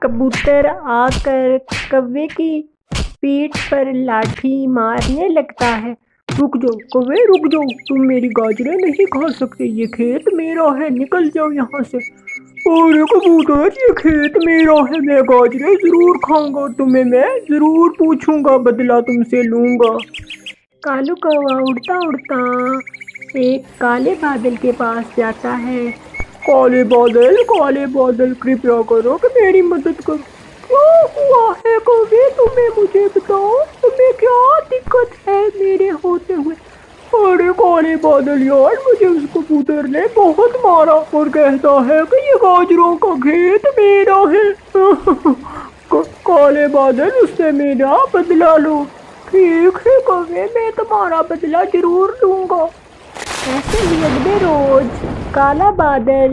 कबूतर आकर कौवे की पीठ पर लाठी मारने लगता है। रुक जाओ कौवे, रुक जाओ, तुम मेरी गाजरें नहीं खा सकते, ये खेत मेरा है, निकल जाओ यहाँ से। अरे कबूतर, ये खेत मेरा है, मैं गाजरें जरूर खाऊंगा, तुम्हें मैं जरूर पूछूंगा, बदला तुमसे लूंगा। कालू कौवा उड़ता उड़ता एक काले बादल के पास जाता है। काले बादल, कृपया करो कि मेरी मदद करो। क्या हुआ है कौवे, तुम्हें मुझे बताओ, तुम्हें क्या दिक्कत है मेरे होते हुए? अरे काले बादल यार, मुझे उस कबूतर ने बहुत मारा और कहता है कि ये गाजरों का खेत मेरा है। काले बादल, उससे मेरा बदला लो। ठीक है कौवे, मैं तुम्हारा बदला जरूर लूंगा। ऐसे ही अगले रोज काला बादल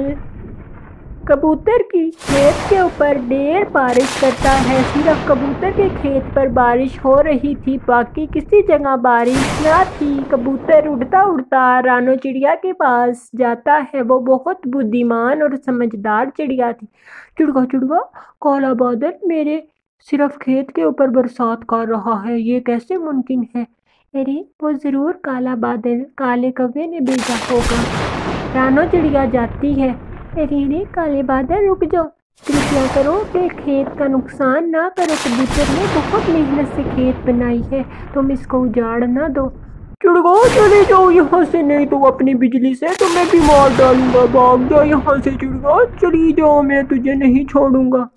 कबूतर की खेत के ऊपर ढेर बारिश करता है। सिर्फ कबूतर के खेत पर बारिश हो रही थी, बाकी किसी जगह बारिश ना थी। कबूतर उड़ता उड़ता रानो चिड़िया के पास जाता है। वो बहुत बुद्धिमान और समझदार चिड़िया थी। चिड़गा चिड़गा, काला बादल मेरे सिर्फ खेत के ऊपर बरसात कर रहा है, ये कैसे मुमकिन है? अरे वो जरूर काला बादल काले कौवे ने भेजा होगा। रानो चिड़िया जाती है। अरे काले बादल, रुक जाओ, कृपया करो कि खेत का नुकसान ना करो। कबूतर ने बहुत मेहनत से खेत बनाई है, तुम इसको उजाड़ ना दो। चिड़गा चले जाओ यहाँ से, नहीं तो अपनी बिजली से तुम्हें भी मार डालूंगा। भाग जाओ यहाँ से चिड़गा, चली जाओ, मैं तुझे नहीं छोड़ूंगा।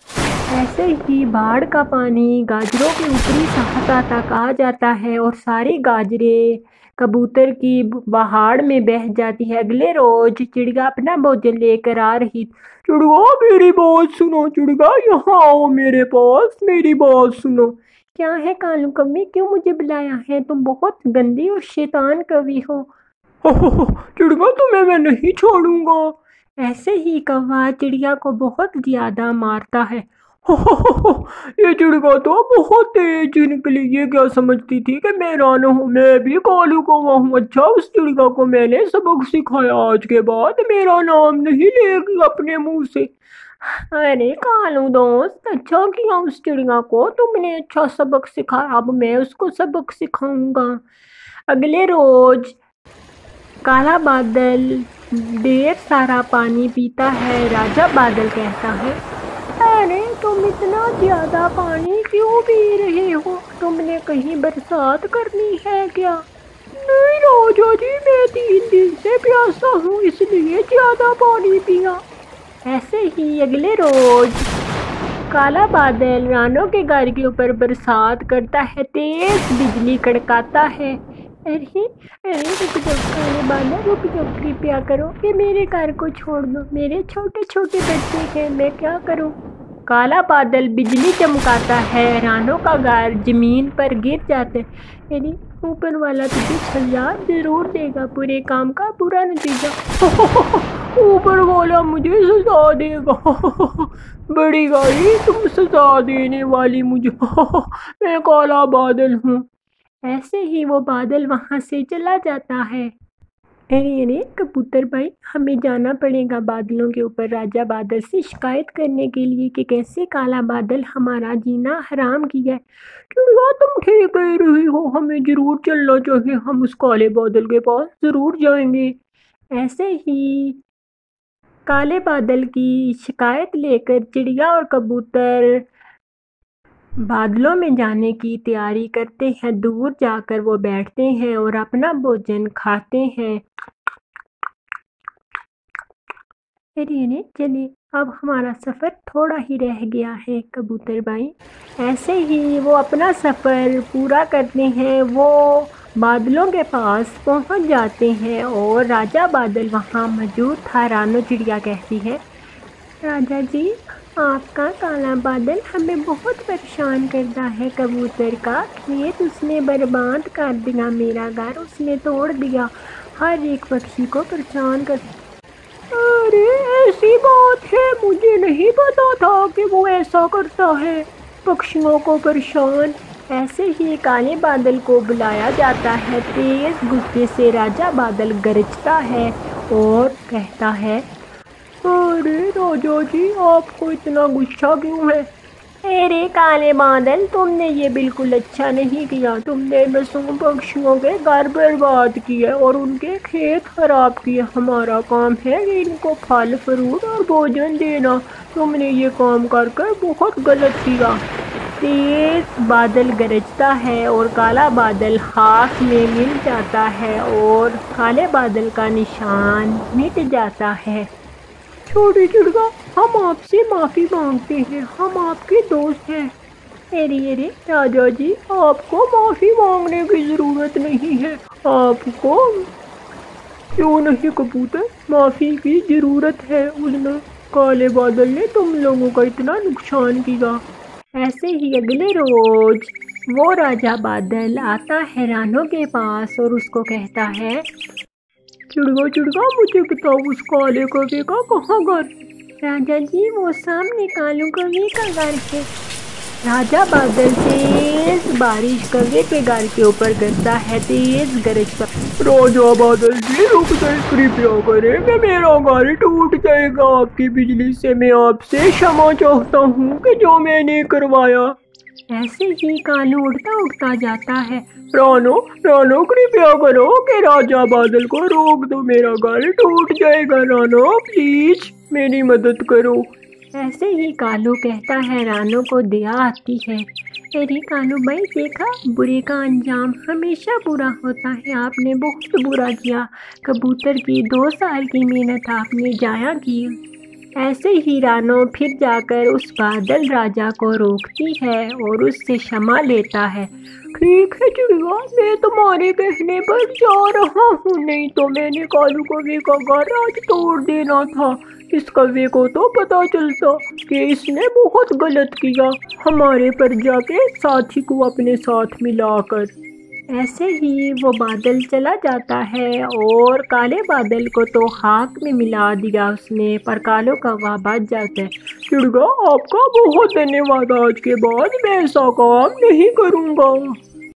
ऐसे ही बाढ़ का पानी गाजरों के ऊपरी सतह तक आ जाता है और सारी गाजरें कबूतर की बहाड़ में बह जाती है। अगले रोज चिड़िया अपना भोजन लेकर आ रही। चिड़गा मेरी बात सुनो, चिड़गा यहाँ आओ मेरे पास, मेरी बात सुनो। क्या है कालू कौवे, क्यों मुझे बुलाया है? तुम बहुत गंदी और शैतान कवि हो। चिड़गा तुम्हें मैं नहीं छोड़ूंगा। ऐसे ही कौवा चिड़िया को बहुत ज्यादा मारता है। ये चिड़गा तो बहुत तेज निकली, ये क्या समझती थी कि मैं रानो हूँ, मैं भी कालू कौवा हूँ। अच्छा, उस चिड़गा को मैंने सबक सिखाया, आज के बाद मेरा नाम नहीं लेगी अपने मुंह से। अरे कालू दोस्त, अच्छा किया उस चिड़िया को तुमने अच्छा सबक सिखाया, अब मैं उसको सबक सिखाऊंगा। अगले रोज काला बादल ढेर सारा पानी पीता है। राजा बादल कहता है, अरे तुम इतना ज्यादा पानी क्यों पी रहे हो? तुमने कहीं बरसात करनी है क्या? नहीं राजा जी, मैं 3 दिन से प्यासा हूँ, इसलिए ज्यादा पानी पिया। ऐसे ही अगले रोज काला बादल रानो के घर के ऊपर बरसात करता है। तेज बिजली कड़काता है। अरे रुक जाओ काले बादल, रुक जाओ, कृपया करो कि मेरे घर को छोड़ दो, मेरे छोटे छोटे बच्चे हैं, मैं क्या करूं? काला बादल बिजली चमकाता है। रानो का घर जमीन पर गिर जाते। अरे ऊपर वाला तुझे सजा जरूर देगा, पूरे काम का बुरा नतीजा। ऊपर वाला मुझे सजा देगा। बड़ी गाड़ी, तुम सजा देने वाली मुझे। मैं काला बादल हूँ। ऐसे ही वो बादल वहाँ से चला जाता है। अरे कबूतर भाई, हमें जाना पड़ेगा बादलों के ऊपर राजा बादल से शिकायत करने के लिए कि कैसे काला बादल हमारा जीना हराम किया है। चिड़िया तुम ठीक कह रही हो, हमें जरूर चलना चाहिए, हम उस काले बादल के पास जरूर जाएंगे। ऐसे ही काले बादल की शिकायत लेकर चिड़िया और कबूतर बादलों में जाने की तैयारी करते हैं। दूर जाकर वो बैठते हैं और अपना भोजन खाते हैं। अरे चलिए, अब हमारा सफ़र थोड़ा ही रह गया है कबूतर भाई। ऐसे ही वो अपना सफ़र पूरा करते हैं। वो बादलों के पास पहुंच जाते हैं और राजा बादल वहां मौजूद था। रानो चिड़िया कहती है, राजा जी, आपका काला बादल हमें बहुत परेशान करता है। कबूतर का खेत उसने बर्बाद कर दिया, मेरा घर उसने तोड़ दिया, हर एक पक्षी को परेशान कर। अरे ऐसी बात है, मुझे नहीं पता था कि वो ऐसा करता है, पक्षियों को परेशान। ऐसे ही काले बादल को बुलाया जाता है। तेज गुस्से से राजा बादल गरजता है और कहता है, अरे राजा जी, आपको इतना गुस्सा क्यों है? अरे काले बादल, तुमने ये बिल्कुल अच्छा नहीं किया। तुमने मासूम पक्षियों के घर बर्बाद किए और उनके खेत खराब किए। हमारा काम है कि इनको फल फ्रूट और भोजन देना। तुमने ये काम करके बहुत गलत किया। तेज बादल गरजता है और काला बादल खाक में मिल जाता है और काले बादल का निशान मिट जाता है। छोटी चिड़िया, हम आपसे माफी मांगते हैं, हम आपके दोस्त हैं। अरे राजा जी, आपको माफी मांगने की जरूरत नहीं है। आपको क्यों नहीं कबूतर, माफी की जरूरत है। उसने काले बादल ने तुम लोगों का इतना नुकसान किया। ऐसे ही अगले रोज वो राजा बादल आता है रानों के पास और उसको कहता है, चिड़िया चिड़िया, मुझे बताओ उस काले कौवे का कहाँ घर? राजा जी, वो सामने कालू कौवे का घर है। राजा बादल तेज बारिश कौवे के घर के ऊपर गिरता है, तेज गरज पर। राजा बादल जी, रुक जाए, कृपया करें, मैं मेरा घर टूट जाएगा आपकी बिजली से। मैं आपसे क्षमा चाहता हूँ कि जो मैंने करवाया। ऐसे ही कालू उड़ता उड़ता जाता है। रानो रानो, कृपया करो कि राजा बादल को रोक दो, मेरा घर टूट जाएगा। रानो प्लीज मेरी मदद करो। ऐसे ही कालू कहता है, रानों को दया आती है। अरे कालू भाई, देखा, बुरे का अंजाम हमेशा बुरा होता है। आपने बहुत बुरा किया। कबूतर की 2 साल की मेहनत आपने जाया की। ऐसे ही रानो फिर जाकर उस बादल राजा को रोकती है और उससे क्षमा लेता है। ठीक है चिड़िया, मैं तुम्हारे कहने पर जा रहा हूँ, नहीं तो मैंने कालू कौवे का घर आज तोड़ देना था। इस कौवे को तो पता चलता कि इसने बहुत गलत किया, हमारे प्रजा के साथी को अपने साथ मिलाकर। ऐसे ही वो बादल चला जाता है और काले बादल को तो खाक में मिला दिया उसने, पर कालो कौवा बच जाता है। चिड़िया, आपका बहुत धन्यवाद, आज के बाद मैं ऐसा काम नहीं करूँगा।